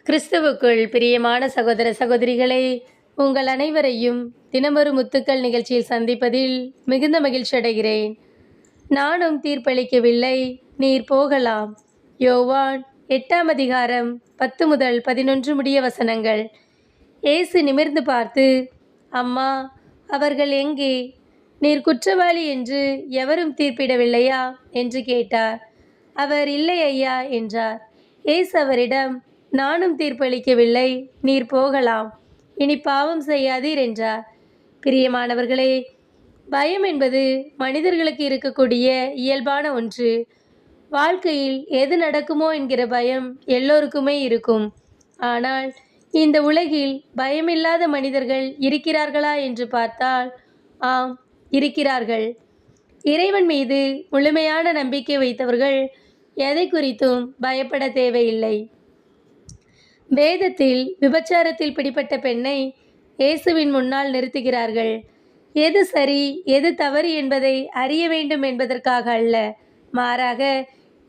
கிறிஸ்துவுக்குள் பிரியமான சகோதர சகோதரிகளே, உங்கள் அனைவரையும் தினமொரு முத்துக்கள் நிகழ்ச்சியில் சந்திப்பதில் மிகுந்த மகிழ்ச்சி அடைகிறேன். நானும் தீர்ப்பளிக்கவில்லை, நீர் போகலாம். யோவான் 8ஆம் அதிகாரம் 10 முதல் 11 முடிய வசனங்கள். இயேசு நிமிர்ந்து பார்த்து, அம்மா, அவர்கள் எங்கே? நீர் குற்றவாளி என்று எவரும் தீர்ப்பிடவில்லையா என்று கேட்டார். அவர், இல்லை ஐயா என்றார். இயேசு அவரிடம், நானும் தீர்ப்பளிக்கவில்லை, நீர் போகலாம். இனி பாவம் செய்யாதீர் என்றார். பிரியமானவர்களே, பயம் என்பது மனிதர்களுக்கு இருக்கக்கூடிய இயல்பான ஒன்று. வாழ்க்கையில் எது நடக்குமோ என்கிற பயம் எல்லோருக்குமே இருக்கும். ஆனால் இந்த உலகில் பயமில்லாத மனிதர்கள் இருக்கிறார்களா என்று பார்த்தால், ஆம், இருக்கிறார்கள். இறைவன் மீது முழுமையான நம்பிக்கை வைத்தவர்கள் எதை குறித்தும் பயப்பட தேவையில்லை. வேதத்தில் விபச்சாரத்தில் பிடிபட்ட பெண்ணை இயேசுவின் முன்னால் நிறுத்துகிறார்கள். எது சரி எது தவறு என்பதை அறிய வேண்டும் என்பதற்காக அல்ல, மாறாக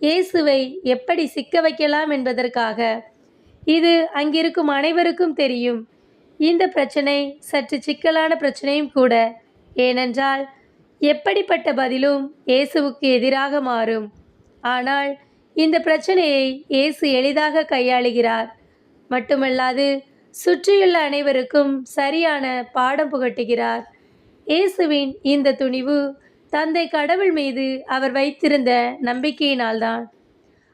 இயேசுவை எப்படி சிக்க வைக்கலாம் என்பதற்காக. இது அங்கிருக்கும் அனைவருக்கும் தெரியும். இந்த பிரச்சனை சற்று சிக்கலான பிரச்சனையும் கூட. ஏனென்றால் எப்படிப்பட்ட பதிலும் இயேசுவுக்கு எதிராக மாறும். ஆனால் இந்த பிரச்சனையை இயேசு எளிதாக கையாளுகிறார். மட்டுமல்லாது சுற்றியுள்ள அனைவருக்கும் சரியான பாடம் புகட்டுகிறார். இயேசுவின் இந்த துணிவு தந்தை கடவுள் மீது அவர் வைத்திருந்த நம்பிக்கையினால்தான்.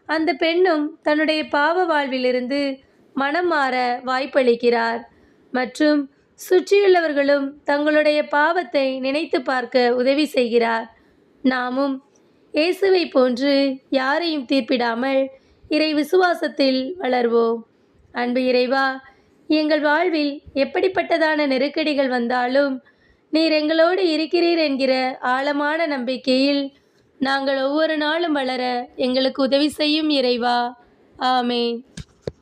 அந்த பெண்ணும் தன்னுடைய பாவ வாழ்விலிருந்து மனம் மாற வாய்ப்பளிக்கிறார். மற்றும் சுற்றியுள்ளவர்களும் தங்களுடைய பாவத்தை நினைத்து பார்க்க உதவி செய்கிறார். நாமும் இயேசுவை போன்று யாரையும் தீர்ப்பிடாமல் இறை விசுவாசத்தில் வளர்வோம். அன்பு இறைவா, எங்கள் வாழ்வில் எப்படிப்பட்டதான நெருக்கடிகள் வந்தாலும் நீர் எங்களோடு இருக்கிறீர் என்கிற ஆழமான நம்பிக்கையில் நாங்கள் ஒவ்வொரு நாளும் வளர எங்களுக்கு உதவி செய்யும் இறைவா. ஆமென்.